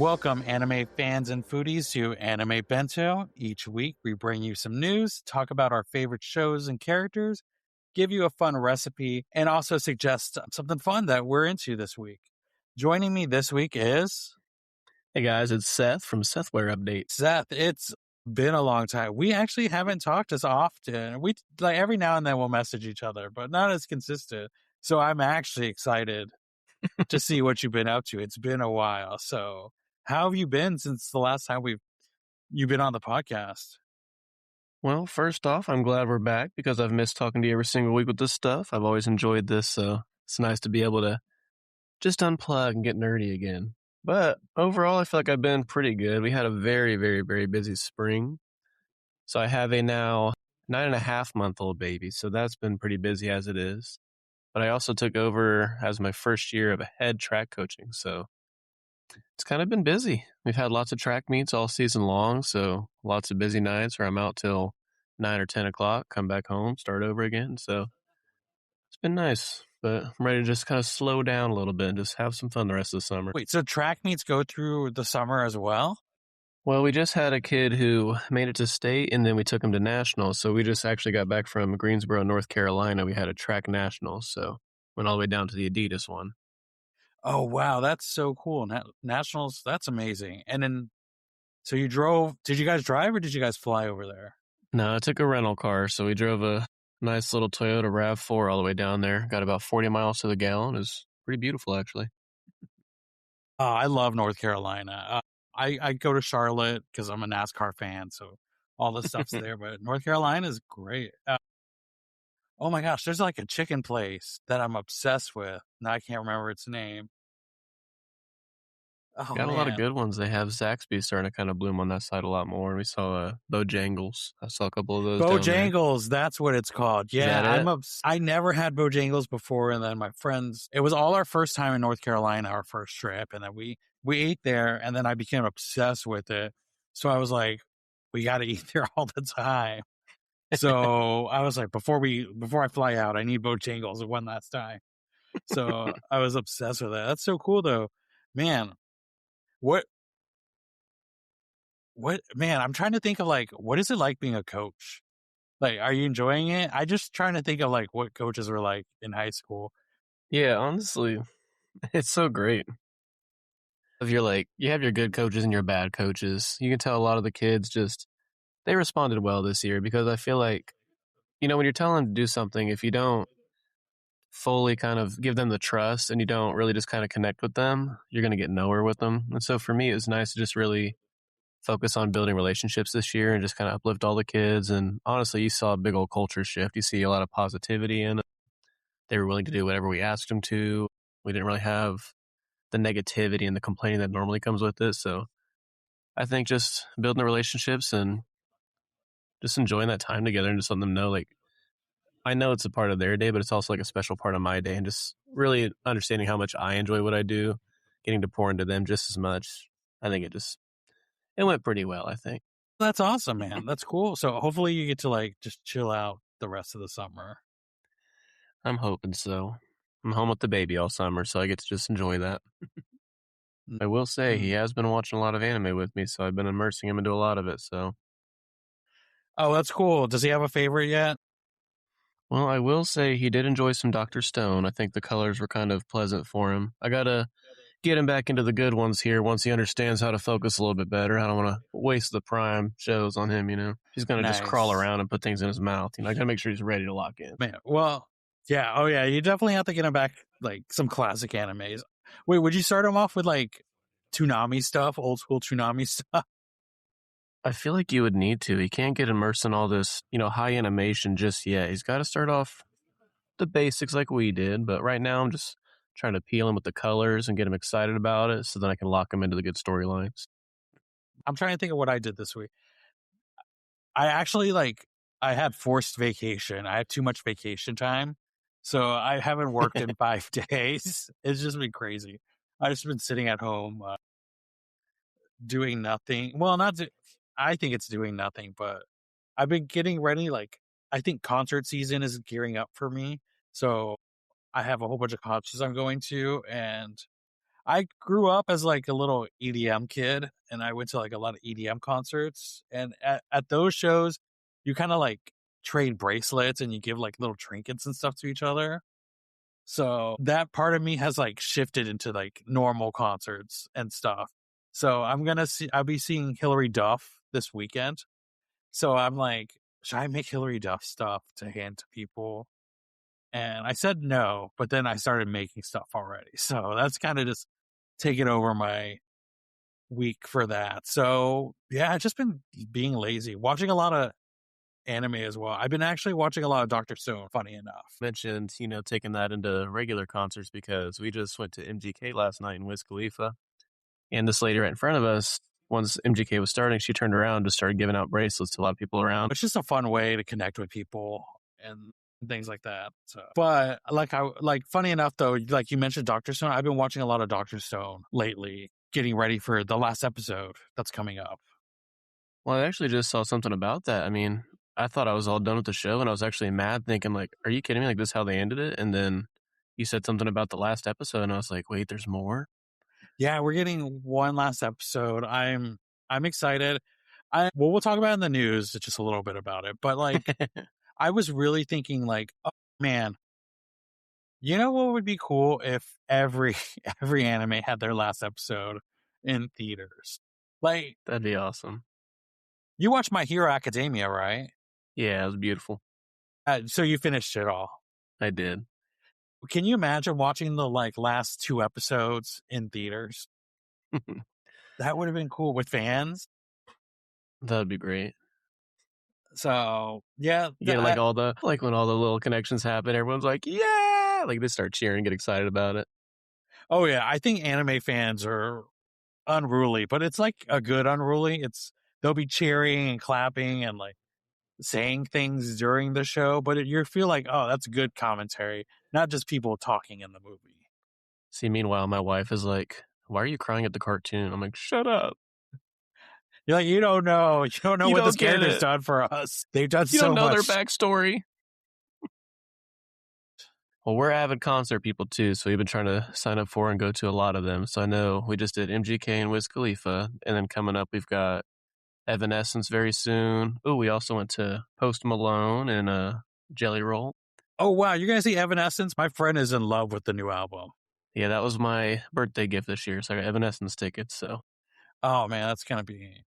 Welcome, anime fans and foodies, to Anime Bento. Each week, we bring you some news, talk about our favorite shows and characters, give you a fun recipe, and also suggest something fun that we're into this week. Joining me this week is Hey guys, it's Seth from Sethware Update. Seth. It's been a long time. We actually haven't talked as often. We like every now and then we'll message each other, but not as consistent. So I'm actually excited to see what you've been up to. It's been a while. So how have you been since the last time you've been on the podcast? Well, first off, I'm glad we're back because I've missed talking to you every single week with this stuff. I've always enjoyed this, so it's nice to be able to just unplug and get nerdy again. But overall, I feel like I've been pretty good. We had a very, very, very busy spring. So I have a now 9.5-month-old baby, so that's been pretty busy as it is. But I also took over as my first year of a head track coaching, so it's kind of been busy. We've had lots of track meets all season long, so lots of busy nights where I'm out till 9 or 10 o'clock, come back home, start over again. So it's been nice, but I'm ready to just kind of slow down a little bit and just have some fun the rest of the summer. Wait, so track meets go through the summer as well? Well, we just had a kid who made it to state, and then we took him to nationals. So we just actually got back from Greensboro, North Carolina. We had a track nationals, so went all the way down to the Adidas one. Oh, wow. That's so cool. Nationals, that's amazing. And then, so did you guys drive or did you guys fly over there? No, I took a rental car, so we drove a nice little Toyota RAV4 all the way down there. Got about 40 miles to the gallon. It was pretty beautiful, actually. Oh, I love North Carolina. I go to Charlotte because I'm a NASCAR fan, so all the stuff's there. But North Carolina is great. Oh my gosh, there's like a chicken place that I'm obsessed with. Now I can't remember its name. Oh Got a lot of man, good ones. They have Zaxby starting to kind of bloom on that side a lot more. We saw Bojangles. I saw a couple of those down there. Bojangles, that's what it's called. Yeah, I never had Bojangles before, and then my friends. It was all our first time in North Carolina, our first trip, and then we ate there, and then I became obsessed with it. So I was like, we got to eat there all the time. So I was like, before I fly out, I need Bojangles one last time. So I was obsessed with that. That's so cool, though, man. What man? I'm trying to think of like, what is it like being a coach? Like, are you enjoying it? I just trying to think of like what coaches were like in high school. Yeah, honestly, it's so great. If you're like, you have your good coaches and your bad coaches. You can tell a lot of the kids they responded well this year because I feel like, when you're telling them to do something, if you don't fully kind of give them the trust and you don't really just kind of connect with them, you're going to get nowhere with them. And so for me, it was nice to just really focus on building relationships this year and just kind of uplift all the kids. And honestly, you saw a big old culture shift. You see a lot of positivity in it. They were willing to do whatever we asked them to. We didn't really have the negativity and the complaining that normally comes with it. So I think just building the relationships and just enjoying that time together and just letting them know, like, I know it's a part of their day, but it's also like a special part of my day, and just really understanding how much I enjoy what I do, getting to pour into them just as much. I think it went pretty well, I think. That's awesome, man. That's cool. So hopefully you get to like just chill out the rest of the summer. I'm hoping so. I'm home with the baby all summer, so I get to just enjoy that. I will say he has been watching a lot of anime with me, so I've been immersing him into a lot of it. So, Oh, that's cool. Does he have a favorite yet? well, I will say he did enjoy some Dr. Stone. I think the colors were kind of pleasant for him. I gotta get him back into the good ones here once he understands how to focus a little bit better. I don't want to waste the prime shows on him, He's going to just crawl around and put things in his mouth. I got to make sure he's ready to lock in. Man, well, yeah. Oh, yeah. You definitely have to get him back like some classic animes. Wait, would you start him off with like Toonami stuff, old school Toonami stuff? I feel like you would need to. He can't get immersed in all this, high animation just yet. He's got to start off the basics like we did. But right now, I'm just trying to peel him with the colors and get him excited about it so then I can lock him into the good storylines. I'm trying to think of what I did this week. I actually I had forced vacation. I have too much vacation time. So I haven't worked in 5 days. It's just been crazy. I've just been sitting at home doing nothing. Well, I think it's doing nothing, but I've been getting ready. Like, I think concert season is gearing up for me. So I have a whole bunch of concerts I'm going to, and I grew up as like a little EDM kid, and I went to like a lot of EDM concerts. And at those shows, you kind of like trade bracelets and you give like little trinkets and stuff to each other. So that part of me has like shifted into like normal concerts and stuff. So I'll be seeing Hillary Duff this weekend. So I'm like, should I make Hillary Duff stuff to hand to people? And I said no, but then I started making stuff already. So that's kind of just taking over my week for that. So yeah, I've just been being lazy, watching a lot of anime as well. I've been actually watching a lot of Dr. Stone, funny enough. Mentioned, taking that into regular concerts because we just went to MGK last night in Wiz Khalifa. And this lady right in front of us, once MGK was starting, she turned around and just started giving out bracelets to a lot of people around. It's just a fun way to connect with people and things like that. So, but funny enough though, like you mentioned Dr. Stone, I've been watching a lot of Dr. Stone lately, getting ready for the last episode that's coming up. Well, I actually just saw something about that. I mean, I thought I was all done with the show, and I was actually mad, thinking like, "Are you kidding me? Like, this is how they ended it?" And then you said something about the last episode, and I was like, "Wait, there's more." Yeah, we're getting one last episode. I'm excited. We'll talk about it in the news just a little bit about it. But like, I was really thinking like, oh man, you know what would be cool if every anime had their last episode in theaters? Like, That'd be awesome. you watched My Hero Academia, right? Yeah, it was beautiful. So you finished it all. I did. Can you imagine watching the like last 2 episodes in theaters? That would have been cool with fans. That'd be great. So yeah, You get like all the when all the little connections happen, everyone's like, "Yeah!" Like they start cheering, get excited about it. oh yeah, I think anime fans are unruly, but it's like a good unruly. They'll be cheering and clapping and like saying things during the show, but you feel like, oh, that's good commentary, not just people talking in the movie. See, meanwhile, my wife is like, "Why are you crying at the cartoon?" I'm like, "Shut up. You're like, you don't know You what don't this get character's it. done for us. They've done You so don't know much." their backstory." Well, we're avid concert people too, so we've been trying to sign up for and go to a lot of them. So I know we just did MGK and Wiz Khalifa, and then coming up we've got Evanescence very soon. Oh, we also went to Post Malone and Jelly Roll. Oh wow, you're gonna see Evanescence? My friend is in love with the new album. Yeah, that was my birthday gift this year, so I got Evanescence tickets. So, oh man, that's gonna be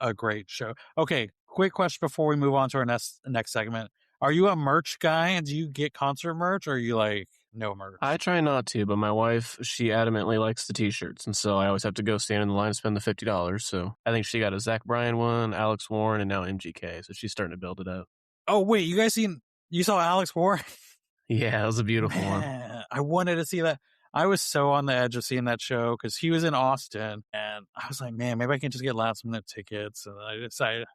a great show. Okay, quick question before we move on to our next segment. Are you a merch guy? Do you get concert merch, or are you like no merch? I try not to, but my wife, she adamantly likes the t-shirts, and so I always have to go stand in the line and spend the $50. So I think she got a Zach Bryan one, Alex Warren, and now MGK. So she's starting to build it up. Oh wait, you saw Alex Warren? Yeah, that was a beautiful one. I wanted to see that. I was so on the edge of seeing that show because he was in Austin, and I was like, man, maybe I can just get last minute tickets. And I decided,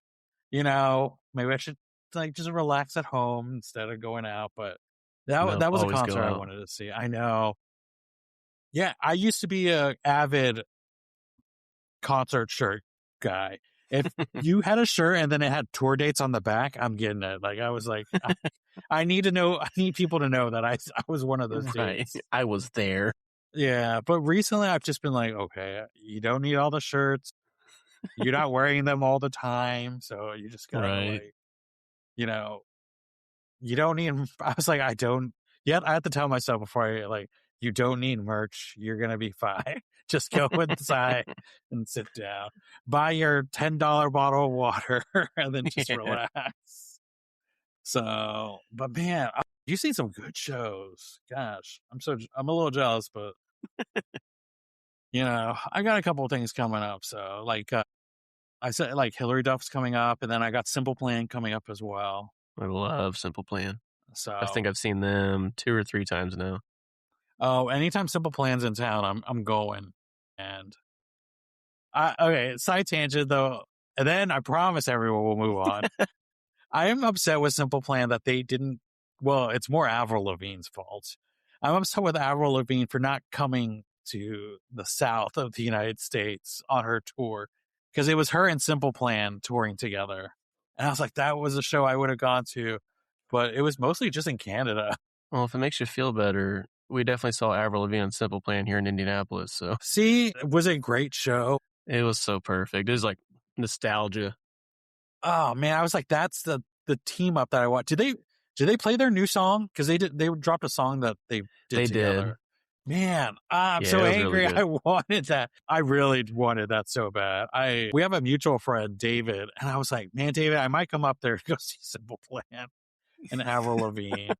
maybe I should like just relax at home instead of going out. But that was a concert I wanted to see. I know. Yeah, I used to be a avid concert shirt guy. If you had a shirt and then it had tour dates on the back, I'm getting it. Like I was like, I need to know. I need people to know that I was one of those dudes. I was there. Yeah, but recently I've just been like, okay, you don't need all the shirts. You're not wearing them all the time, so you just gotta like, you don't need. I was like, I don't. Yet I have to tell myself before I like, you don't need merch. You're gonna be fine. Just go inside and sit down. Buy your $10 bottle of water and then just relax. So, but man, you've seen some good shows. Gosh, I'm a little jealous, but I got a couple of things coming up. So, like I said, like Hillary Duff's coming up, and then I got Simple Plan coming up as well. I love Simple Plan. So I think I've seen them 2 or 3 times now. Oh, anytime Simple Plan's in town, I'm going. And okay, side tangent though, and then I promise everyone will move on. I am upset with Simple Plan that they didn't. Well, it's more Avril Lavigne's fault. I'm upset with Avril Lavigne for not coming to the south of the United States on her tour because it was her and Simple Plan touring together, and I was like, that was a show I would have gone to, but it was mostly just in Canada. Well, if it makes you feel better, we definitely saw Avril Lavigne on Simple Plan here in Indianapolis. So See, it was a great show. it was so perfect. It was like nostalgia. Oh man, I was like, that's the team up that I want. Did they play their new song? Because they dropped a song that they did together. Man, I'm so angry. Really, I wanted that. I really wanted that so bad. We have a mutual friend, David, and I was like, man, David, I might come up there to go see Simple Plan and Avril Lavigne.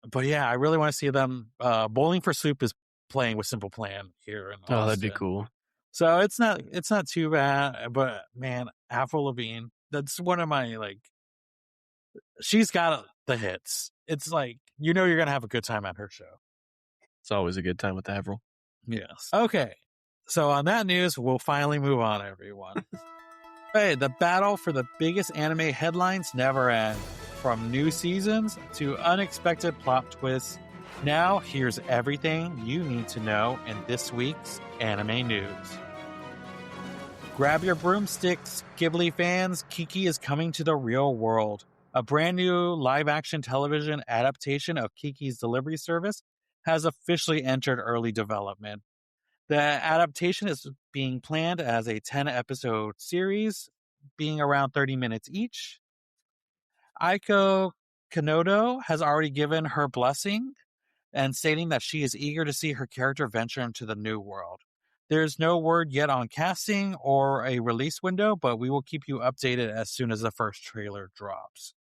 But yeah, I really want to see them. Bowling for Soup is playing with Simple Plan here in Austin. Oh, that'd be cool. So it's not too bad. But man, Avril Lavigne, that's one of my she's got the hits. It's like, you're going to have a good time at her show. It's always a good time with Avril. Yes. Okay. So on that news, we'll finally move on, everyone. Hey, the battle for the biggest anime headlines never ends. From new seasons to unexpected plot twists, now here's everything you need to know in this week's anime news. Grab your broomsticks, Ghibli fans. Kiki is coming to the real world. A brand new live-action television adaptation of Kiki's Delivery Service has officially entered early development. The adaptation is being planned as a 10-episode series, being around 30 minutes each. Aiko Kanodo has already given her blessing and stating that she is eager to see her character venture into the new world. There's no word yet on casting or a release window, but we will keep you updated as soon as the first trailer drops.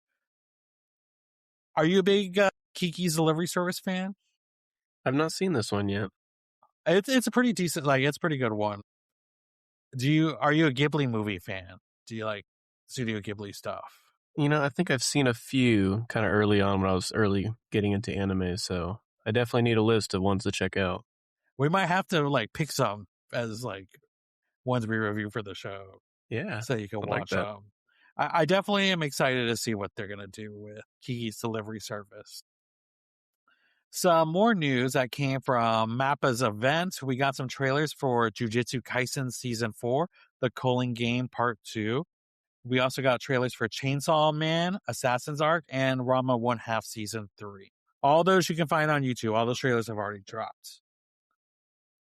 Are you a big Kiki's Delivery Service fan? I've not seen this one yet. It's a pretty decent, it's a pretty good one. Are you a Ghibli movie fan? Do you like Studio Ghibli stuff? I think I've seen a few kind of early on when I was getting into anime, so I definitely need a list of ones to check out. We might have to pick some as ones we review for the show. Yeah. So you can watch them. I definitely am excited to see what they're going to do with Kiki's Delivery Service. Some more news that came from Mappa's event. We got some trailers for Jujutsu Kaisen Season 4, The Culling Game Part 2. We also got trailers for Chainsaw Man, Assassin's Arc, and Ranma 1/2 Season 3. All those you can find on YouTube. All those trailers have already dropped.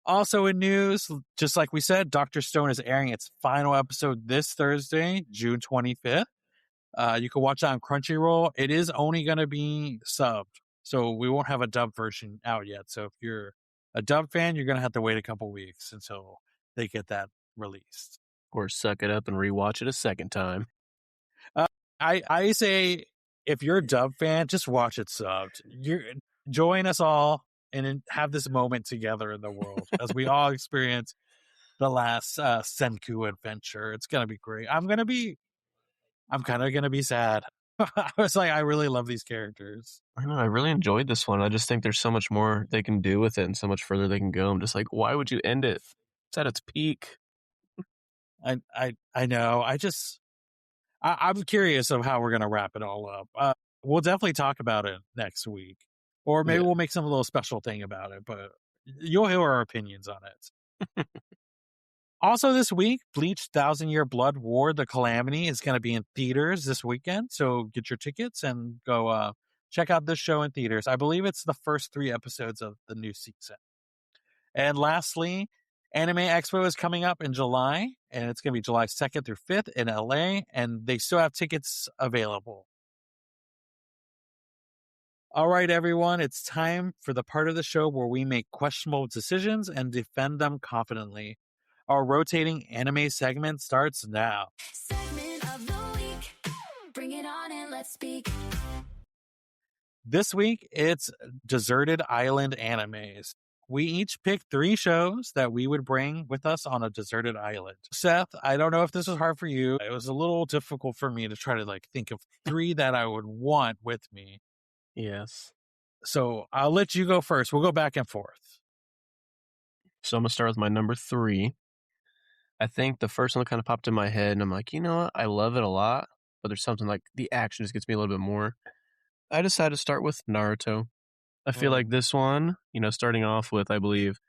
Also in news, just like we said, Dr. Stone is airing its final episode this Thursday, June 25th. You can watch it on Crunchyroll. It is only going to be subbed, so we won't have a dub version out yet. So if you're a dub fan, you're going to have to wait a couple weeks until they get that released. Or suck it up and rewatch it a second time. I say, if you're a dub fan, just watch it subbed. Join us all and have this moment together in the world as we all experience the last Senku adventure. It's going to be great. I'm kind of going to be sad. I was like, I really love these characters. I know, I really enjoyed this one. I just think there's so much more they can do with it and so much further they can go. I'm just like, why would you end it? It's at its peak. I know. I'm curious of how we're going to wrap it all up. We'll definitely talk about it next week. Or maybe we'll make some little special thing about it, but you'll hear our opinions on it. Also this week, Bleach 1,000 Year Blood War, The Calamity is going to be in theaters this weekend. So get your tickets and go check out this show in theaters. I believe it's the first 3 episodes of the new season. And lastly, Anime Expo is coming up in July, and it's going to be July 2nd through 5th in LA, and they still have tickets available. All right, everyone, it's time for the part of the show where we make questionable decisions and defend them confidently. Our rotating anime segment starts now. Segment of the week. Bring it on and let's speak. This week, it's Deserted Island animes. We each picked 3 shows that we would bring with us on a deserted island. Seth, I don't know if this was hard for you. It was a little difficult for me to try to think of 3 that I would want with me. Yes. So I'll let you go first. We'll go back and forth. So I'm going to start with my number 3. I think the first one that kind of popped in my head, and I'm like, you know what? I love it a lot, but there's something like the action just gets me a little bit more. I decided to start with Naruto. I feel like this one, starting off with, I believe,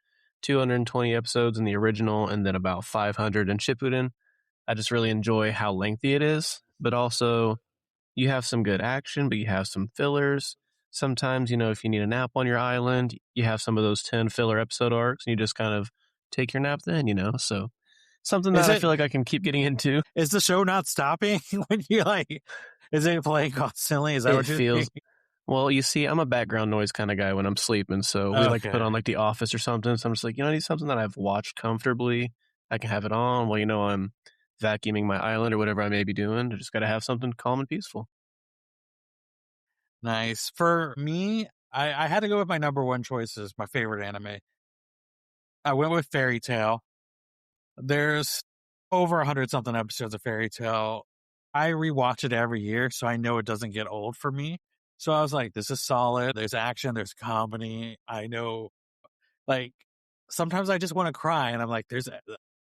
220 episodes in the original and then about 500 in Shippuden. I just really enjoy how lengthy it is, but also you have some good action, but you have some fillers. sometimes, if you need a nap on your island, you have some of those 10 filler episode arcs and you just kind of take your nap then. So something Is that I it feel like I can keep getting into. is the show not stopping when you like? Is it playing constantly? Is that It what you're feels thinking? well, you see, I'm a background noise kind of guy when I'm sleeping, so we like to put Okay. on like The Office or something. So I'm just like, I need something that I've watched comfortably. I can have it on while I'm vacuuming my island or whatever I may be doing. I just got to have something calm and peaceful. Nice. For me, I had to go with my number one choices, my favorite anime. I went with Fairy Tale. There's over 100 something episodes of Fairy Tale. I rewatch it every year, so I know it doesn't get old for me. So I was like, this is solid. There's action, there's comedy. I know, like, sometimes I just want to cry, and I'm like, there's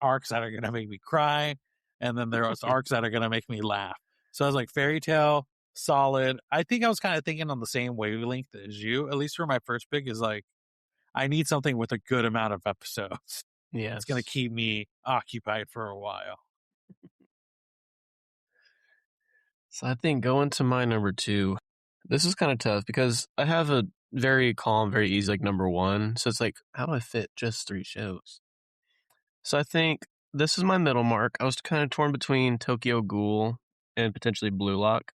arcs that are going to make me cry, and then there's arcs that are going to make me laugh. So I was like, Fairy Tale, solid. I think I was kind of thinking on the same wavelength as you, at least for my first pick, is like, I need something with a good amount of episodes. It's going to Yes. keep me occupied for a while. So I think going to my number two, this is kind of tough because I have a very calm, very easy like number one. So it's like, how do I fit just three shows? So I think this is my middle mark. I was kind of torn between Tokyo Ghoul and potentially Blue Lock.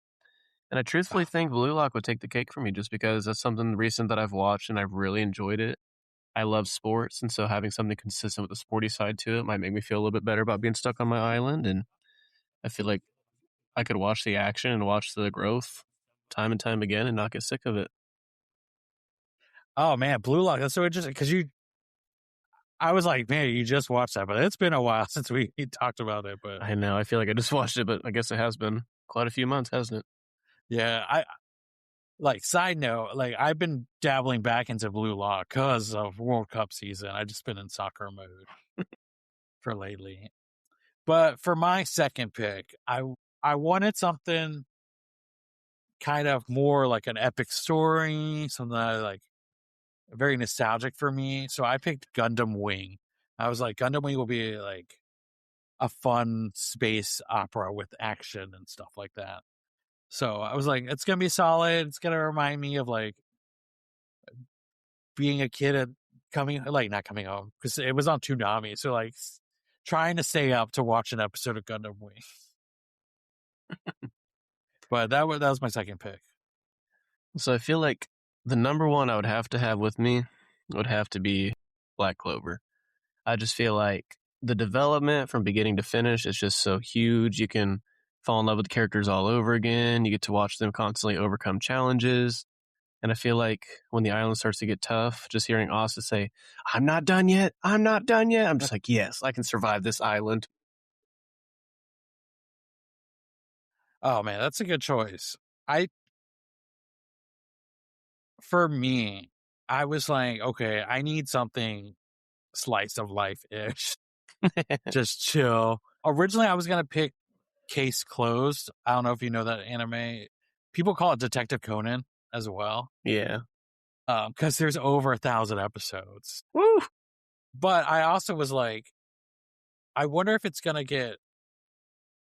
And I truthfully think Blue Lock would take the cake for me just because that's something recent that I've watched and I've really enjoyed it. I love sports, and so having something consistent with the sporty side to it might make me feel a little bit better about being stuck on my island. And I feel like I could watch the action and watch the growth time and time again and not get sick of it. Oh man, Blue Lock. That's so interesting because I was like, man, you just watched that, but it's been a while since we talked about it. But I know. I feel like I just watched it, but I guess it has been quite a few months, hasn't it? yeah, I like side note, like I've been dabbling back into Blue Lock because of World Cup season. I just been in soccer mode for lately. But for my second pick, I wanted something kind of more like an epic story, something that like very nostalgic for me. So I picked Gundam Wing. I was like, Gundam Wing will be like a fun space opera with action and stuff like that. So I was like, it's gonna be solid. It's gonna remind me of like being a kid and not coming home because it was on Toonami. So like trying to stay up to watch an episode of Gundam Wing. But that was my second pick. So I feel like the number one I would have to have with me would have to be Black Clover. I just feel like the development from beginning to finish is just so huge. You can fall in love with the characters all over again. You get to watch them constantly overcome challenges. And I feel like when the island starts to get tough, just hearing Asa say, I'm not done yet. I'm not done yet. I'm just like, yes, I can survive this island. Oh man, that's a good choice. I For me, I was like, okay, I need something slice of life ish. Just chill. Originally I was gonna pick Case Closed. I don't know if you know that anime. People call it Detective Conan as well. Yeah. Because there's over 1,000 episodes. Woo! But I also was like, I wonder if it's gonna get,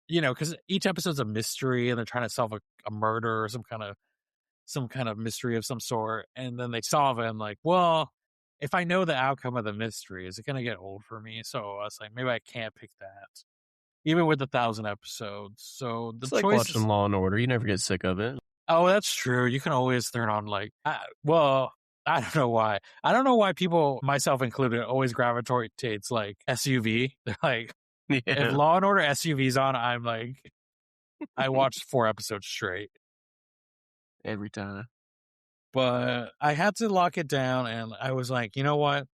because each episode's a mystery and they're trying to solve a murder or some kind of mystery of some sort, and then they solve it. And like, well, if I know the outcome of the mystery, is it gonna get old for me? So I was like, maybe I can't pick that, even with 1,000 episodes. So the It's like choice watching is, Law and Order. You never get sick of it. oh, that's true. You can always turn on well, I don't know why. I don't know why people, myself included, always gravitates like SUV. They're like, if Yeah. Law and Order SUV's on, I'm like, I watched 4 episodes straight. Every time. But I had to lock it down, and I was like, you know what?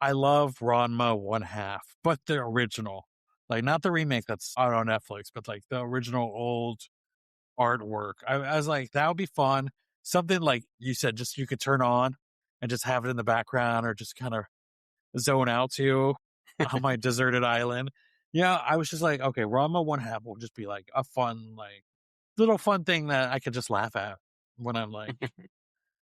I love Ranma One Half, but the original, like not the remake that's out on Netflix, but like the original old artwork. I was like, that would be fun. Something like you said, just you could turn on and just have it in the background or just kind of zone out to on my deserted island. Yeah, I was just like, okay, Ranma One Half will just be like a fun, like little fun thing that I could just laugh at when I'm like,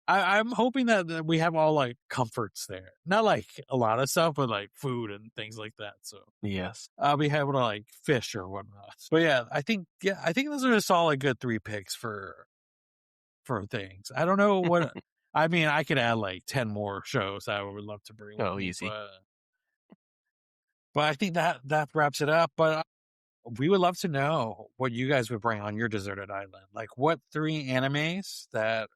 I'm hoping that we have all like comforts there. Not like a lot of stuff, but like food and things like that. So Yes. I'll be able to like fish or whatnot. But yeah, I think those are a solid good 3 picks for for things. I don't know what. I mean, I could add like 10 more shows I would love to bring with me, easy. but I think that wraps it up. But we would love to know what you guys would bring on your deserted island. Like, what 3 animes that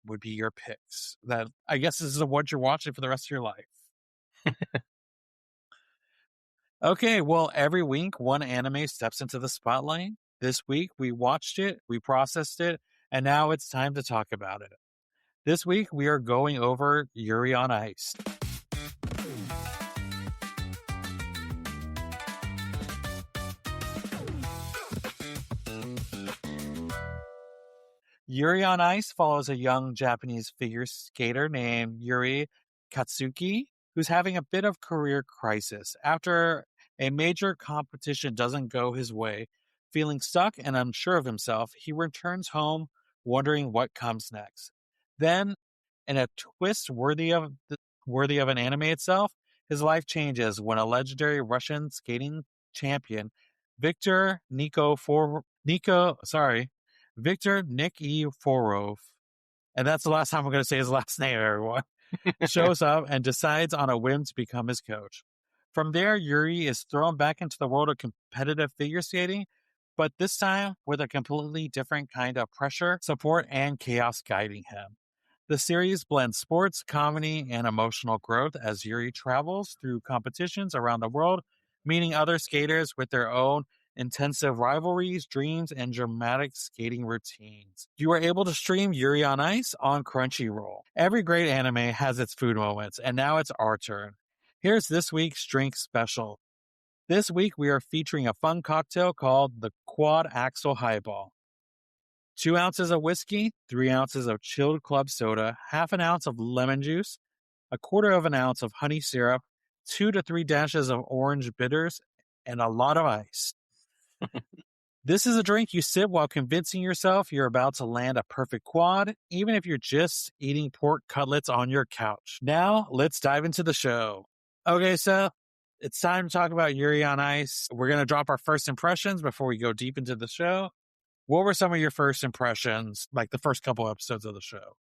would be your picks? That I guess this is what you're watching for the rest of your life. Okay, well, every week one anime steps into the spotlight. This week we watched it, we processed it, and now it's time to talk about it. This week we are going over Yuri on Ice. Yuri on Ice follows a young Japanese figure skater named Yuri Katsuki, who's having a bit of career crisis after a major competition doesn't go his way. Feeling stuck and unsure of himself, he returns home wondering what comes next. Then, in a twist worthy of an anime itself, his life changes when a legendary Russian skating champion, Victor Victor Nikiforov, and that's the last time I'm going to say his last name, everyone, shows up and decides on a whim to become his coach. From there, Yuri is thrown back into the world of competitive figure skating, but this time with a completely different kind of pressure, support, and chaos guiding him. The series blends sports, comedy, and emotional growth as Yuri travels through competitions around the world, meeting other skaters with their own intensive rivalries, dreams, and dramatic skating routines. You are able to stream Yuri on Ice on Crunchyroll. Every great anime has its food moments, and now it's our turn. Here's this week's drink special. This week we are featuring a fun cocktail called the Quad Axel Highball. 2 ounces of whiskey, 3 ounces of chilled club soda, half an ounce of lemon juice, a quarter of an ounce of honey syrup, 2 to 3 dashes of orange bitters, and a lot of ice. This is a drink you sip while convincing yourself you're about to land a perfect quad, even if you're just eating pork cutlets on your couch. Now, let's dive into the show. Okay, Seth, it's time to talk about Yuri on Ice. We're going to drop our first impressions before we go deep into the show. What were some of your first impressions, like the first couple episodes of the show?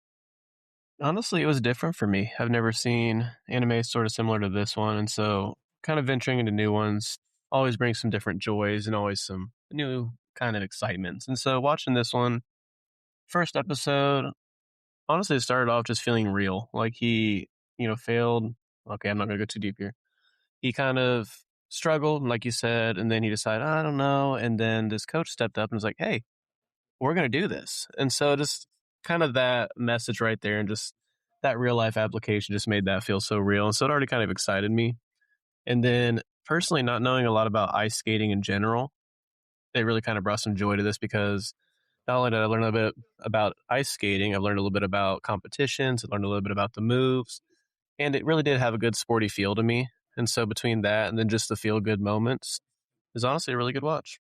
Honestly, it was different for me. I've never seen anime sort of similar to this one, and so kind of venturing into new ones always brings some different joys and always some new kind of excitements. And so watching this one, first episode, honestly, it started off just feeling real. Like he, failed. Okay, I'm not going to go too deep here. He kind of struggled, like you said, and then he decided, I don't know. And then this coach stepped up and was like, hey, we're going to do this. And so just kind of that message right there and just that real life application just made that feel so real. And so it already kind of excited me. And then personally, not knowing a lot about ice skating in general, it really kind of brought some joy to this because not only did I learn a bit about ice skating, I've learned a little bit about competitions, I learned a little bit about the moves, and it really did have a good sporty feel to me. And so between that and then just the feel good moments is honestly a really good watch.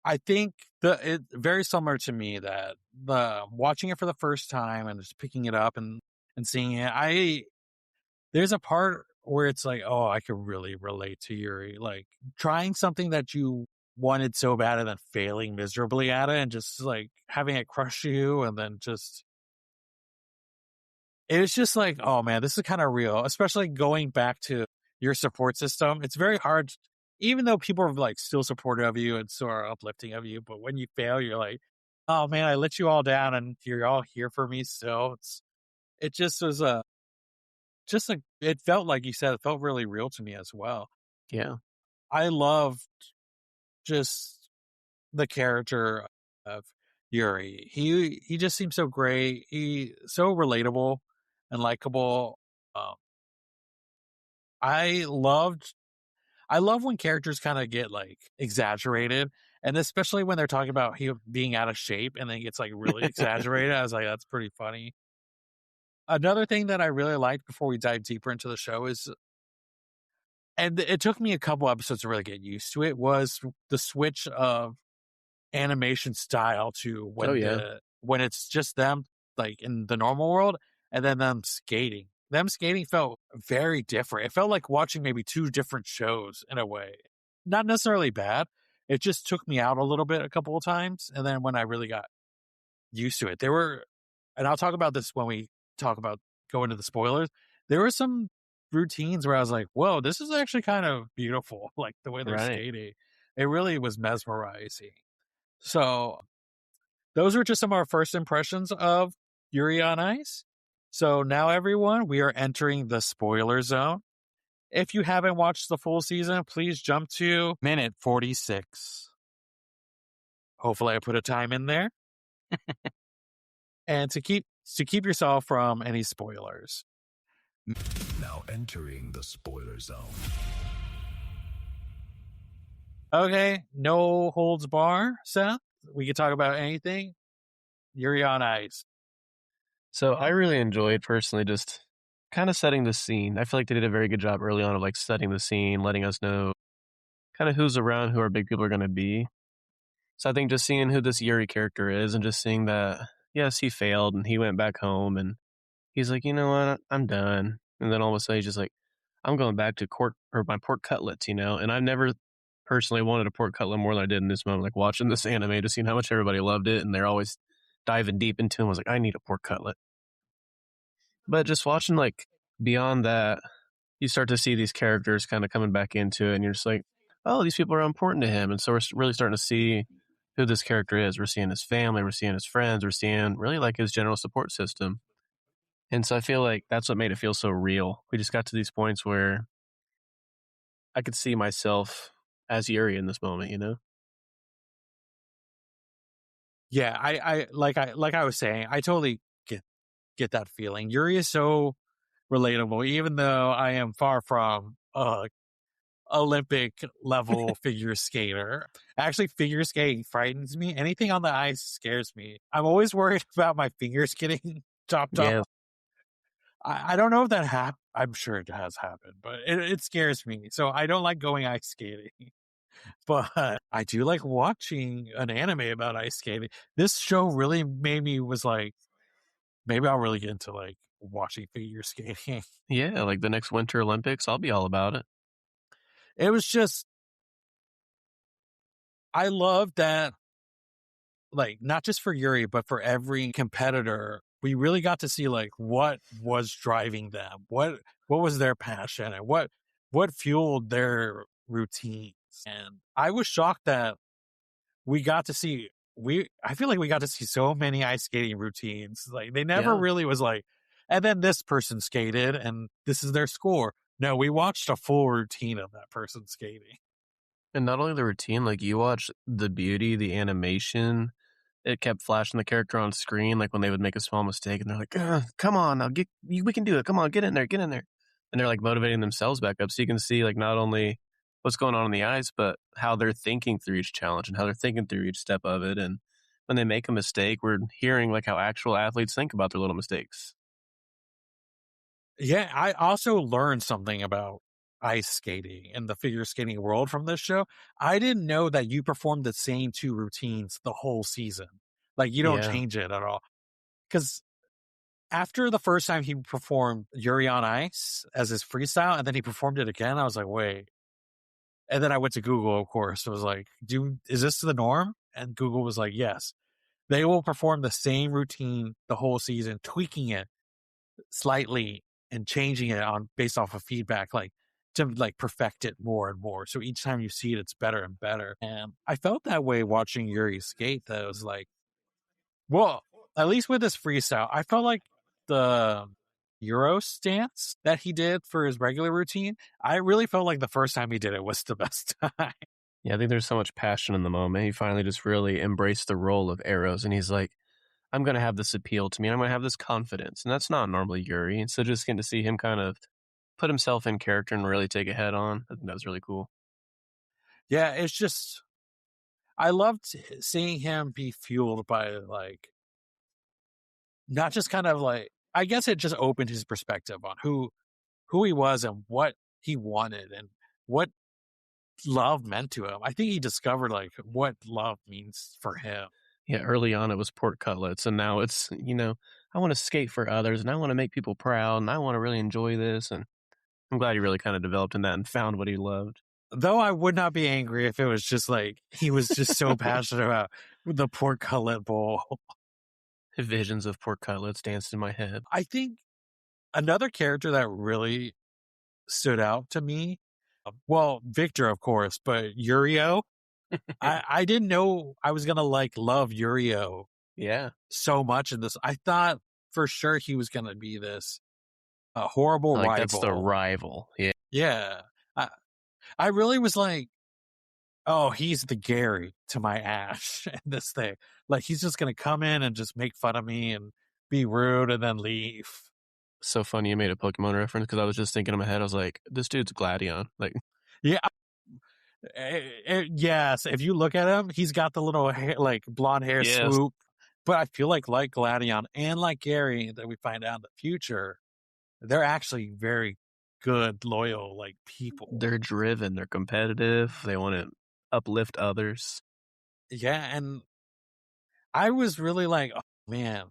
I think it's very similar to me that the watching it for the first time and just picking it up and seeing it, there's a part where it's like, oh, I could really relate to Yuri. Like trying something that you wanted so bad and then failing miserably at it and just like having it crush you and then it's just like, oh man, this is kind of real, especially going back to your support system. It's very hard, even though people are like still supportive of you and so are uplifting of you. But when you fail, you're like, oh man, I let you all down and you're all here for me. So it just was it felt like you said, it felt really real to me as well. Yeah. I loved just the character of Yuri. He just seems so great. He so relatable and likable. Um, I love when characters kind of get like exaggerated, and especially when they're talking about him being out of shape and then gets like really exaggerated. I was like, that's pretty funny. Another thing that I really liked before we dive deeper into the show is, and it took me a couple episodes to really get used to it, was the switch of animation style to when it's just them like in the normal world and then them skating. Them skating felt very different. It felt like watching maybe 2 different shows in a way. Not necessarily bad. It just took me out a little bit a couple of times, and then when I really got used to it, there were, and I'll talk about this when we talk about going to the spoilers. There were some routines where I was like, "Whoa, this is actually kind of beautiful." Like the way they're Right. skating, it really was mesmerizing. So those were just some of our first impressions of Yuri on Ice. So now, everyone, we are entering the spoiler zone. If you haven't watched the full season, please jump to minute 46. Hopefully, I put a time in there. And to keep yourself from any spoilers. Now entering the spoiler zone. Okay, no holds bar, Seth. We can talk about anything. Yuri on Ice. So I really enjoyed personally just kind of setting the scene. I feel like they did a very good job early on of like setting the scene, letting us know kind of who's around, who our big people are going to be. So I think just seeing who this Yuri character is and just seeing that, yes, he failed and he went back home and he's like, you know what, I'm done. And then all of a sudden he's just like, I'm going back to court or my pork cutlets, and I've never personally wanted a pork cutlet more than I did in this moment, like watching this anime, just seeing how much everybody loved it and they're always diving deep into it. I was like, I need a pork cutlet. But just watching like beyond that, you start to see these characters kind of coming back into it and you're just like, oh, these people are important to him. And so we're really starting to see who this character is. We're seeing his family, we're seeing his friends, we're seeing really like his general support system. And so I feel like that's what made it feel so real. We just got to these points where I could see myself as Yuri in this moment. Yeah, I was saying, I totally get that feeling. Yuri is so relatable, even though I am far from Olympic level figure skater. Actually, figure skating frightens me. Anything on the ice scares me. I'm always worried about my fingers getting chopped off. Yeah. I don't know if that happened. I'm sure it has happened, but it scares me. So I don't like going ice skating. But I do like watching an anime about ice skating. This show really made me was like, maybe I'll really get into like watching figure skating. Yeah, like the next Winter Olympics, I'll be all about it. It was just, I love that, like, not just for Yuri, but for every competitor, we really got to see like what was driving them, what was their passion, and what fueled their routines. And I was shocked that we got to see I feel like we got to see so many ice skating routines. Like they never really was like, and then this person skated and this is their score. No, we watched a full routine of that person skating. And not only the routine, like you watch the beauty, the animation, it kept flashing the character on screen, like when they would make a small mistake and they're like, come on, now we can do it. Come on, get in there, get in there. And they're like motivating themselves back up. So you can see like not only what's going on the ice, but how they're thinking through each challenge and how they're thinking through each step of it. And when they make a mistake, we're hearing like how actual athletes think about their little mistakes. Yeah, I also learned something about ice skating and the figure skating world from this show. I didn't know that you perform the same two routines the whole season. Like you don't Yeah. change it at all. Because after the first time he performed Yuri on Ice as his freestyle, and then he performed it again, I was like, wait. And then I went to Google, of course. I was like, is this the norm? And Google was like, yes. They will perform the same routine the whole season, tweaking it slightly and changing it on based off of feedback, like to like perfect it more and more. So each time you see it, it's better and better. And I felt that way watching Yuri skate. That it was like, well, at least with this freestyle, I felt like the Euro stance that he did for his regular routine, I really felt like the first time he did it was the best time. Yeah, I think there's so much passion in the moment. He finally just really embraced the role of Arrows, and he's like, I'm going to have this appeal to me. I'm going to have this confidence. And that's not normally Yuri. And so just getting to see him kind of put himself in character and really take it head on, I think that was really cool. Yeah, it's just, I loved seeing him be fueled by like, not just kind of like, I guess it just opened his perspective on who he was and what he wanted and what love meant to him. I think he discovered like what love means for him. Yeah, early on it was pork cutlets, and now it's, I want to skate for others, and I want to make people proud, and I want to really enjoy this. And I'm glad he really kind of developed in that and found what he loved. Though I would not be angry if it was just like he was just so passionate about the pork cutlet bowl. Visions of pork cutlets danced in my head. I think another character that really stood out to me, well, Victor, of course, but Yurio. I didn't know I was gonna love Yurio. Yeah, so much in this. I thought for sure he was gonna be this horrible rival. That's the rival. Yeah, yeah. I really was like, oh, he's the Gary to my Ash in this thing. Like he's just gonna come in and just make fun of me and be rude and then leave. So funny you made a Pokemon reference because I was just thinking in my head, I was like, this dude's Gladion. Like, yeah. Yes, if you look at him, he's got the little hair, like blonde hair swoop. But I feel like Gladion and like Gary that we find out in the future, they're actually very good, loyal, like people. They're driven. They're competitive. They want to uplift others. Yeah, and I was really like, oh, man,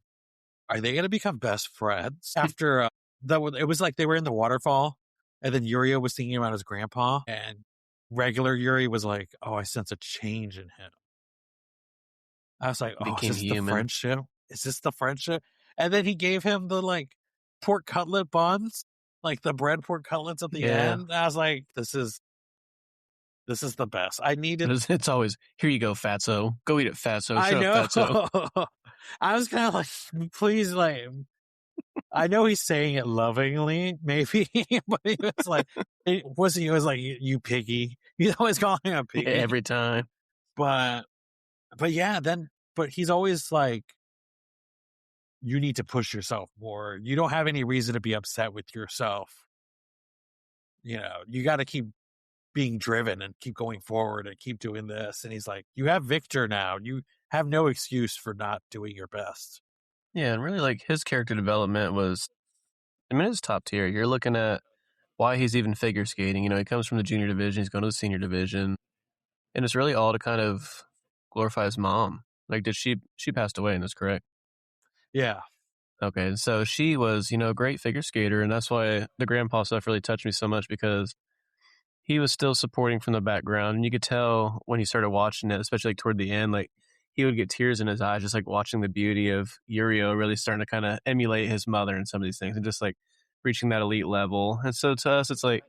are they going to become best friends after it was like they were in the waterfall, and then Yuria was thinking about his grandpa, and regular Yuri was like, oh, I sense a change in him. I was like, oh, is this the friendship? Is this the friendship? And then he gave him the like pork cutlet buns, like the bread pork cutlets at the end. I was like, this is the best. I needed. It's always, here you go, fatso. Go eat it, fatso. Shut up, fatso. I was kind of like, please, like, I know he's saying it lovingly, maybe, but he was like, he was like, you piggy. He's always calling him a piggy every time. But yeah, but he's always like, you need to push yourself more. You don't have any reason to be upset with yourself. You know, you got to keep being driven and keep going forward and keep doing this. And he's like, you have Victor now. You have no excuse for not doing your best. Yeah, and really like his character development was, I mean, it's top tier. You're looking at why he's even figure skating. You know, he comes from the junior division. He's going to the senior division. And it's really all to kind of glorify his mom. Like, she passed away, and that's correct? Yeah. Okay, so she was, a great figure skater, and that's why the grandpa stuff really touched me so much, because he was still supporting from the background, and you could tell when he started watching it, especially like toward the end, like he would get tears in his eyes just like watching the beauty of Yurio really starting to kind of emulate his mother and some of these things, and just like reaching that elite level. And so to us, it's like,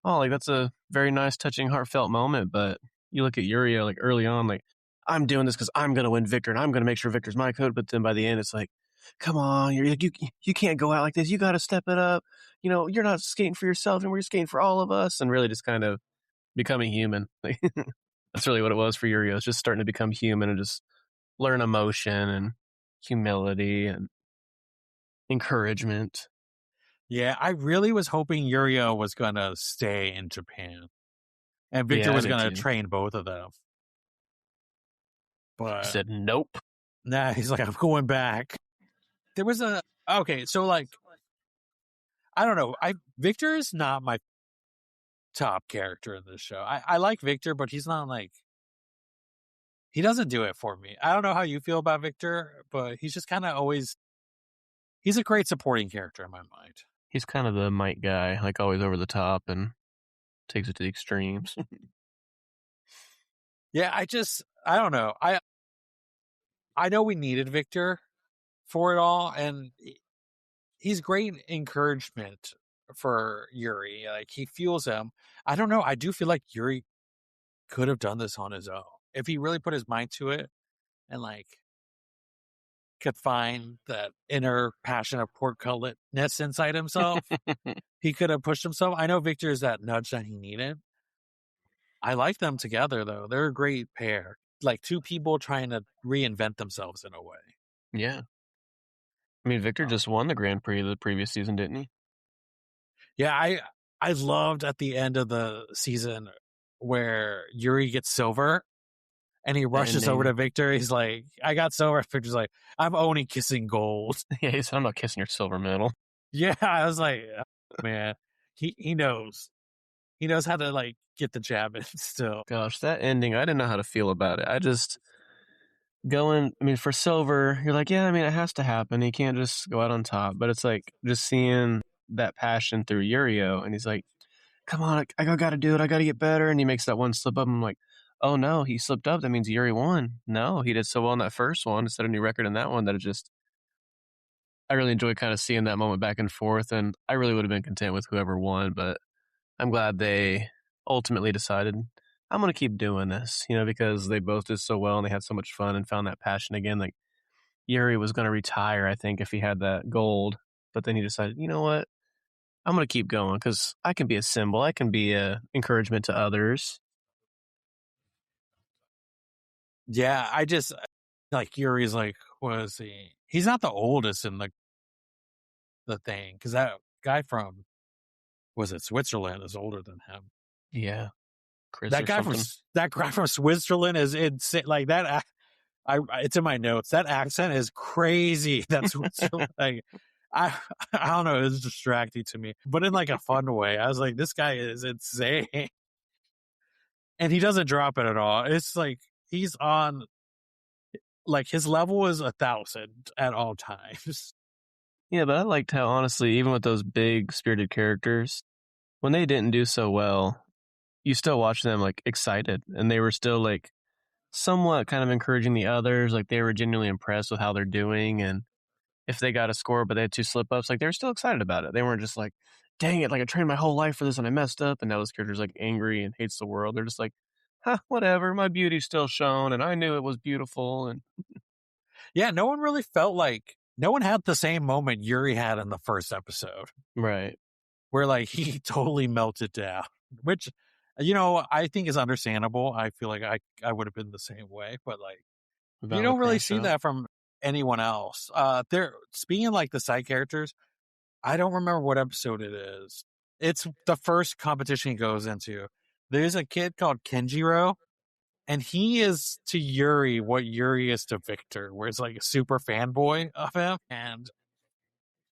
oh, like that's a very nice, touching, heartfelt moment. But you look at Yurio like early on, like, I'm doing this because I'm going to win Victor, and I'm going to make sure Victor's my code. But then by the end, it's like, come on, you can't go out like this. You got to step it up. You're not skating for yourself, and we're skating for all of us. And really just kind of becoming human. That's really what it was for Yurio. It's just starting to become human and just learn emotion and humility and encouragement. Yeah, I really was hoping Yurio was going to stay in Japan. And Victor was going to train both of them. But he said, nope. Nah, he's like, I'm going back. There was okay, so like, I don't know. Victor is not my top character in this show. I like Victor, but he's not like, he doesn't do it for me. I don't know how you feel about Victor, but he's just kind of always, he's a great supporting character in my mind. He's kind of the might guy, like always over the top and takes it to the extremes. Yeah, I don't know. I know we needed Victor for it all, and he's great encouragement for Yuri. Like, he fuels him. I don't know. I do feel like Yuri could have done this on his own if he really put his mind to it and like could find that inner passion of pork cutletness inside himself. He could have pushed himself. I know Victor is that nudge that he needed. I like them together, though. They're a great pair. Like two people trying to reinvent themselves in a way. Yeah. I mean, Victor just won the Grand Prix the previous season, didn't he? Yeah, I loved at the end of the season where Yuri gets silver and he rushes over to Victor. He's like, I got silver. Victor's like, I'm only kissing gold. Yeah, he said, I'm not kissing your silver medal. Yeah, I was like, oh, man, he knows. He knows how to like get the jab in still. Gosh, that ending, I didn't know how to feel about it. I just for silver, you're like, yeah, I mean, it has to happen. He can't just go out on top. But it's like just seeing that passion through Yurio, and he's like, come on, I got to do it. I got to get better. And he makes that one slip up. I'm like, oh no, he slipped up. That means Yuri won. No, he did so well in that first one, set a new record in that one that it just, I really enjoy kind of seeing that moment back and forth. And I really would have been content with whoever won, but I'm glad they ultimately decided I'm going to keep doing this, because they both did so well and they had so much fun and found that passion again. Like Yuri was going to retire, I think, if he had that gold, but then he decided, you know what? I'm going to keep going because I can be a symbol. I can be a encouragement to others. Yeah, I just like Yuri's like, was he? He's not the oldest in the thing because that guy from was it Switzerland is older than him. Yeah, Chris. That guy from Switzerland is insane. Like that. It's in my notes. That accent is crazy. That's like, I don't know. It's distracting to me, but in like a fun way. I was like, this guy is insane, and he doesn't drop it at all. It's like he's on, like his level is 1,000 at all times. Yeah, but I liked how honestly, even with those big spirited characters, when they didn't do so well, you still watch them like excited, and they were still like somewhat kind of encouraging the others. Like they were genuinely impressed with how they're doing, and if they got a score but they had 2 slip-ups, like they were still excited about it. They weren't just like, dang it, like I trained my whole life for this and I messed up, and now this character's like angry and hates the world. They're just like, whatever, my beauty's still shown and I knew it was beautiful. And yeah, no one had the same moment Yuri had in the first episode. Right. Where like he totally melted down, which, I think is understandable. I feel like I would have been the same way, but like, you don't really see that from anyone else. They're speaking of, like the side characters. I don't remember what episode it is. It's the first competition he goes into. There's a kid called Kenjiro, and he is to Yuri what Yuri is to Victor, where it's like a super fanboy of him. And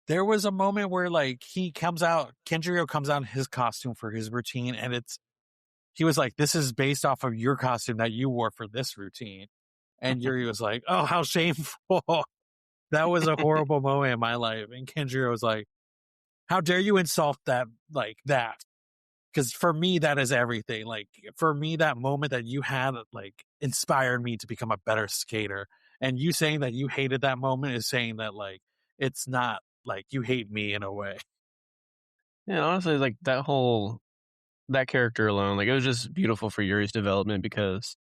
there was a moment where like Kenjiro comes out in his costume for his routine, and he was like, this is based off of your costume that you wore for this routine. And Yuri was like, oh, how shameful. That was a horrible moment in my life. And Kenjiro was like, how dare you insult that like that? Because for me, that is everything. Like for me, that moment that you had like inspired me to become a better skater. And you saying that you hated that moment is saying that like it's not like you hate me in a way. Yeah, honestly, like that character alone, like it was just beautiful for Yuri's development because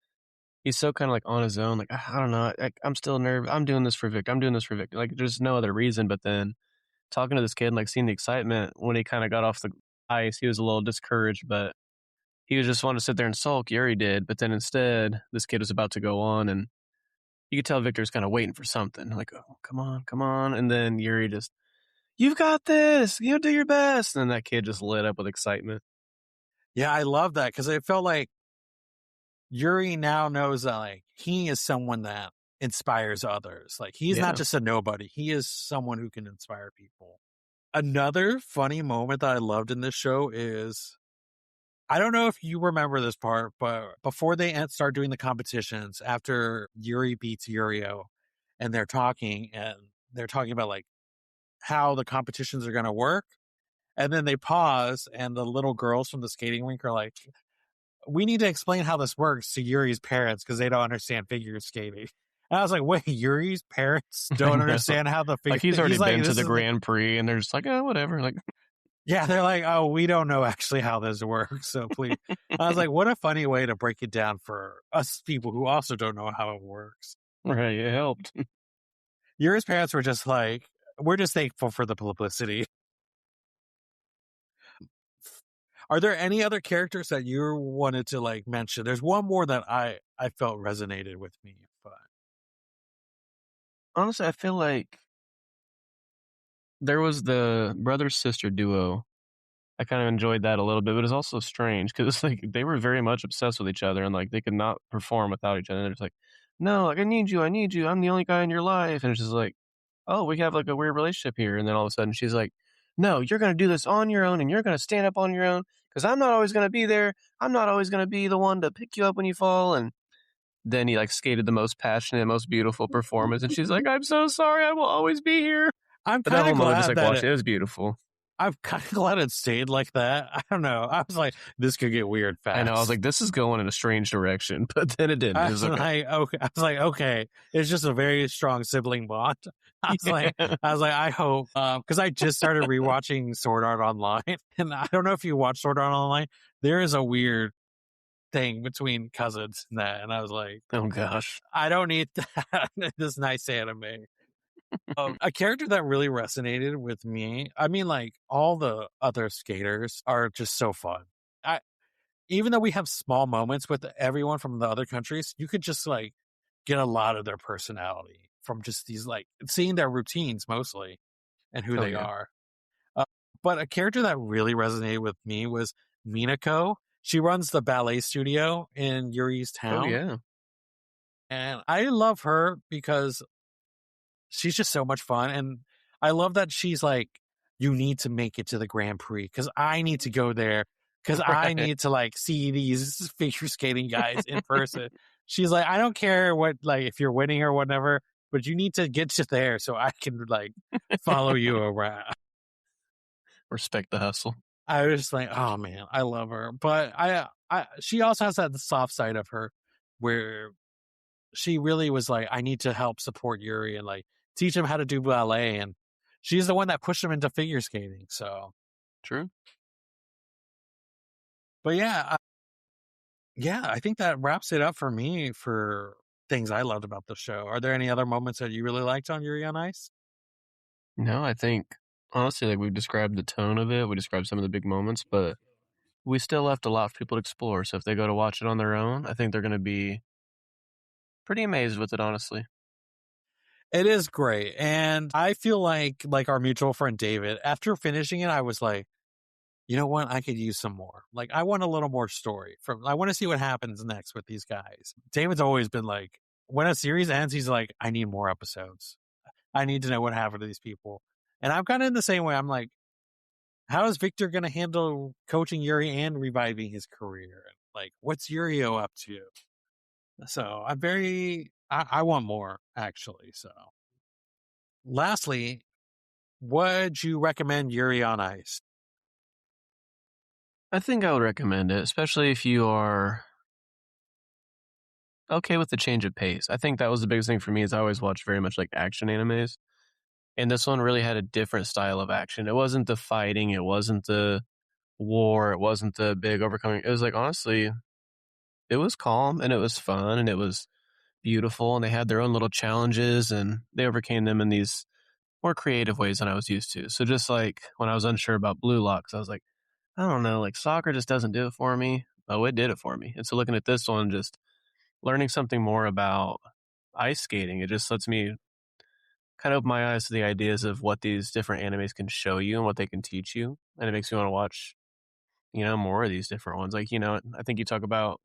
he's so kind of like on his own. Like, I don't know, I'm still nervous. I'm doing this for Victor. I'm doing this for Victor. Like, there's no other reason. But then talking to this kid and like seeing the excitement when he kind of got off the ice, he was a little discouraged, but he was just wanting to sit there and sulk. Yuri did. But then instead, this kid was about to go on, and you could tell Victor's kind of waiting for something. Like, oh, come on, come on. And then Yuri just, you've got this. Do your best. And then that kid just lit up with excitement. Yeah, I love that because it felt like Yuri now knows that like he is someone that inspires others. Like he's not just a nobody. He is someone who can inspire people. Another funny moment that I loved in this show is, I don't know if you remember this part, but before they start doing the competitions, after Yuri beats Yurio and they're talking about like how the competitions are going to work. And then they pause and the little girls from the skating rink are like, we need to explain how this works to Yuri's parents because they don't understand figure skating. And I was like, wait, Yuri's parents don't understand how the figure... Like he's already been to the Grand Prix and they're just like, oh, whatever. Like, yeah, they're like, oh, we don't know actually how this works. So please. I was like, what a funny way to break it down for us people who also don't know how it works. Right, it helped. Yuri's parents were just like, we're just thankful for the publicity. Are there any other characters that you wanted to like mention? There's one more that I felt resonated with me, but honestly, I feel like there was the brother-sister duo. I kind of enjoyed that a little bit, but it's also strange because it's like they were very much obsessed with each other and like they could not perform without each other. And they're just like, no, like I need you. I'm the only guy in your life. And it's just like, oh, we have like a weird relationship here. And then all of a sudden she's like, no, you're going to do this on your own and you're going to stand up on your own because I'm not always going to be there. I'm not always going to be the one to pick you up when you fall. And then he like skated the most passionate, most beautiful performance. And she's like, I'm so sorry. I will always be here. I'm kind of glad just like watching it was beautiful. I'm kind of glad it stayed like that. I don't know. I was like, this could get weird fast. I know. I was like, this is going in a strange direction, but then it didn't. I It was was okay. okay. It's just a very strong sibling bond. I was like, I hope, because I just started rewatching Sword Art Online, and I don't know if you watch Sword Art Online. There is a weird thing between cousins in that, and I was like, oh gosh, I don't need that. This nice anime. A character that really resonated with me. I mean, like all the other skaters are just so fun. I Even though we have small moments with everyone from the other countries, you could just like get a lot of their personality from just these like seeing their routines mostly and who they are. But a character that really resonated with me was Minako. She runs the ballet studio in Yuri's town. Oh yeah. And I love her because she's just so much fun. And I love that she's like, you need to make it to the Grand Prix because I need to go there because I need to like see these figure skating guys in person. She's like, I don't care what, like, if you're winning or whatever, but you need to get to there so I can like follow you around. Respect the hustle. I was just like, oh man, I love her. But she also has that soft side of her where she really was like, I need to help support Yuri and like teach him how to do ballet. And she's the one that pushed him into figure skating. So true. But yeah, I think that wraps it up for me for things I loved about the show. Are there any other moments that you really liked on Yuri on Ice? No, I think honestly, like we've described the tone of it, we described some of the big moments, but we still left a lot for people to explore. So if they go to watch it on their own, I think they're going to be pretty amazed with it, honestly. It is great. And I feel like our mutual friend David, after finishing it, I was like, you know what? I could use some more. Like, I want a little more story I want to see what happens next with these guys. David's always been like, when a series ends, he's like, I need more episodes. I need to know what happened to these people. And I'm kind of in the same way. I'm like, how is Victor going to handle coaching Yuri and reviving his career? Like, what's Yurio up to? So I want more, actually. So lastly, would you recommend Yuri on Ice? I think I would recommend it, especially if you are okay with the change of pace. I think that was the biggest thing for me is I always watched very much like action animes. And this one really had a different style of action. It wasn't the fighting, it wasn't the war, it wasn't the big overcoming. It was like honestly, it was calm and it was fun and it was beautiful and they had their own little challenges and they overcame them in these more creative ways than I was used to. So just like when I was unsure about Blue Locks, I was like, I don't know, like soccer just doesn't do it for me. Oh, it did it for me. And so looking at this one, just learning something more about ice skating, it just lets me kind of open my eyes to the ideas of what these different animes can show you and what they can teach you. And it makes me want to watch, more of these different ones. Like, I think you talk about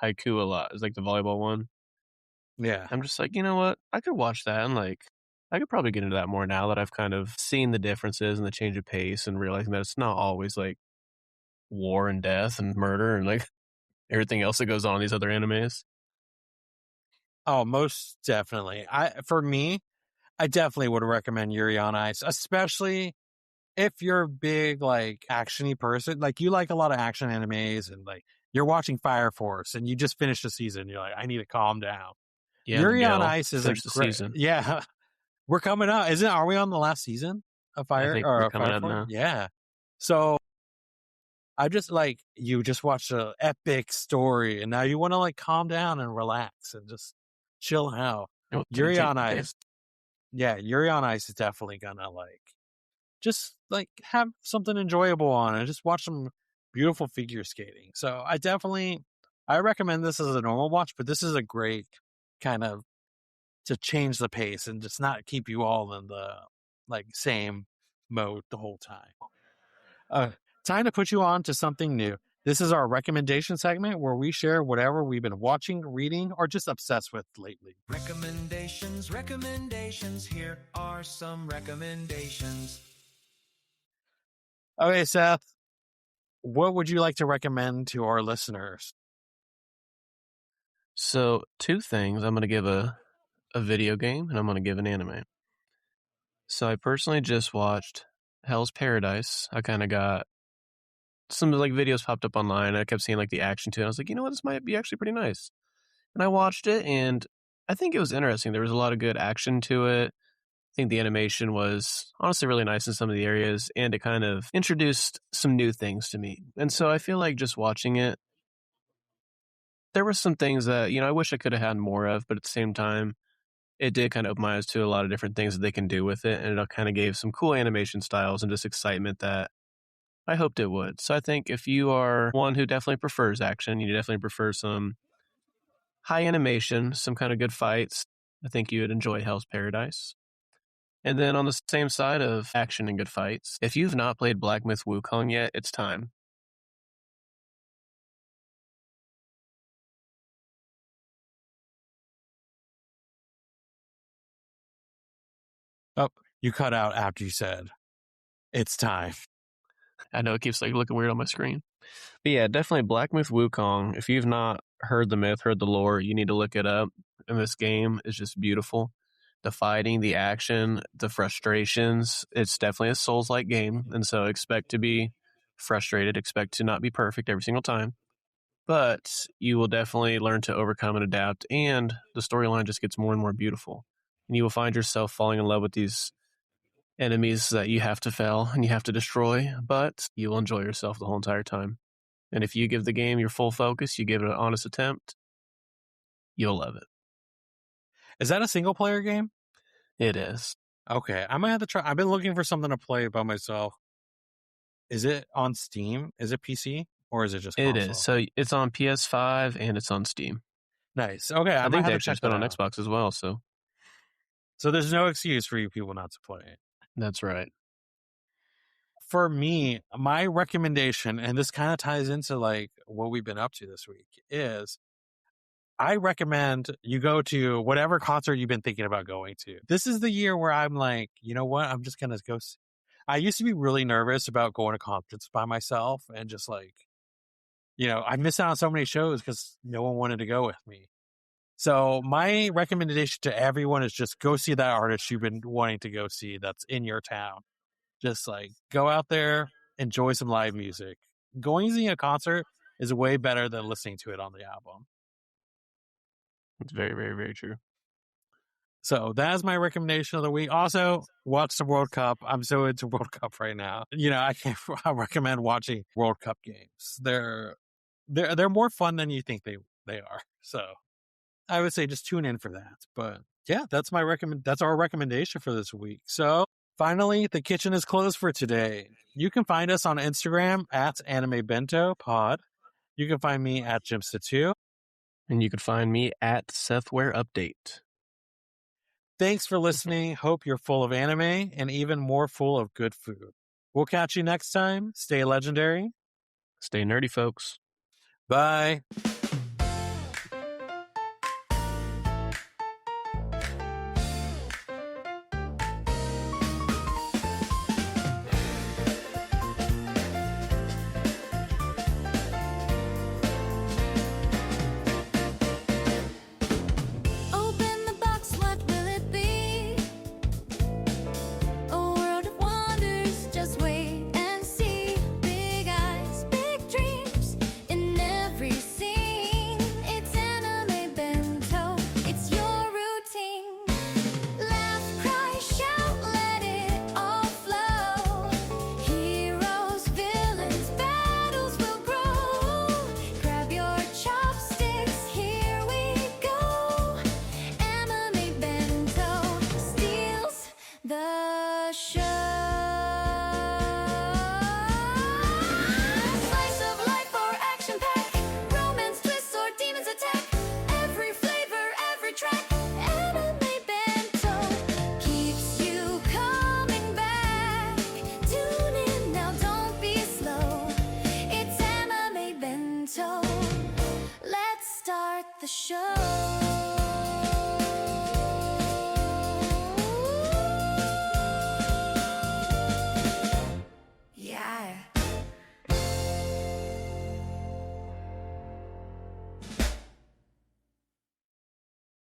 Haiku a lot. It's like the volleyball one. Yeah. I'm just like, you know what? I could watch that and like, I could probably get into that more now that I've kind of seen the differences and the change of pace and realizing that it's not always like war and death and murder and like everything else that goes on in these other animes. Oh, most definitely. For me, I definitely would recommend Yuri on Ice, especially if you're a big like actiony person. Like you like a lot of action animes and like you're watching Fire Force and you just finished a season. You're like, I need to calm down. Yeah, Yuri on Ice is a the great season. Yeah. We're coming out. Are we on the last season of Fire? I think or we're coming Fire out Force? now. Yeah. So I just like you just watched an epic story and now you want to like calm down and relax and just chill out. Yuri on Ice. Yeah, Yuri on Ice is definitely gonna like just like have something enjoyable on and just watch some beautiful figure skating. So I recommend this as a normal watch, but this is a great kind of to change the pace and just not keep you all in the like same mode the whole time. Time to put you on to something new. This is our recommendation segment where we share whatever we've been watching, reading, or just obsessed with lately. Recommendations, here are some recommendations. Okay, Seth, what would you like to recommend to our listeners? So, two things. I'm going to give a video game and I'm going to give an anime. So, I personally just watched Hell's Paradise. I kind of got some like videos popped up online, and I kept seeing like the action to it. I was like, you know what, this might be actually pretty nice. And I watched it, and I think it was interesting. There was a lot of good action to it. I think the animation was honestly really nice in some of the areas, and it kind of introduced some new things to me. And so I feel like just watching it, there were some things that, I wish I could have had more of, but at the same time, it did kind of open my eyes to a lot of different things that they can do with it, and it kind of gave some cool animation styles and just excitement that I hoped it would. So I think if you are one who definitely prefers action, you definitely prefer some high animation, some kind of good fights, I think you would enjoy Hell's Paradise. And then on the same side of action and good fights, if you've not played Black Myth Wukong yet, it's time. Oh, you cut out after you said, it's time. I know it keeps like looking weird on my screen. But yeah, definitely Black Myth Wukong. If you've not heard the myth, heard the lore, you need to look it up. And this game is just beautiful. The fighting, the action, the frustrations. It's definitely a Souls-like game. And so expect to be frustrated, expect to not be perfect every single time. But you will definitely learn to overcome and adapt. And the storyline just gets more and more beautiful. And you will find yourself falling in love with these enemies that you have to fell and you have to destroy, but you will enjoy yourself the whole entire time. And if you give the game your full focus, you give it an honest attempt, you'll love it. Is that a single player game? It is. Okay, I might have to try. I've been looking for something to play by myself. Is it on Steam? Is it PC? Or is it just console? It is. So it's on PS5 and it's on Steam. Nice. Okay, I think they actually put it on Xbox as well. So there's no excuse for you people not to play it. That's right. For me, my recommendation, and this kind of ties into like what we've been up to this week, is I recommend you go to whatever concert you've been thinking about going to. This is the year where I'm like, you know what? I'm just going to go. I used to be really nervous about going to concerts by myself and just like, I missed out on so many shows because no one wanted to go with me. So my recommendation to everyone is just go see that artist you've been wanting to go see that's in your town. Just like go out there, enjoy some live music. Going to see a concert is way better than listening to it on the album. It's very, very, very true. So that's my recommendation of the week. Also, watch the World Cup. I'm so into World Cup right now. I recommend watching World Cup games. They're more fun than you think they are. So I would say just tune in for that. But yeah, that's our recommendation for this week. So finally, the kitchen is closed for today. You can find us on Instagram at AnimeBentoPod. You can find me at Jimsta2. And you can find me at SethWareUpdate. Thanks for listening. Hope you're full of anime and even more full of good food. We'll catch you next time. Stay legendary. Stay nerdy, folks. Bye. the show.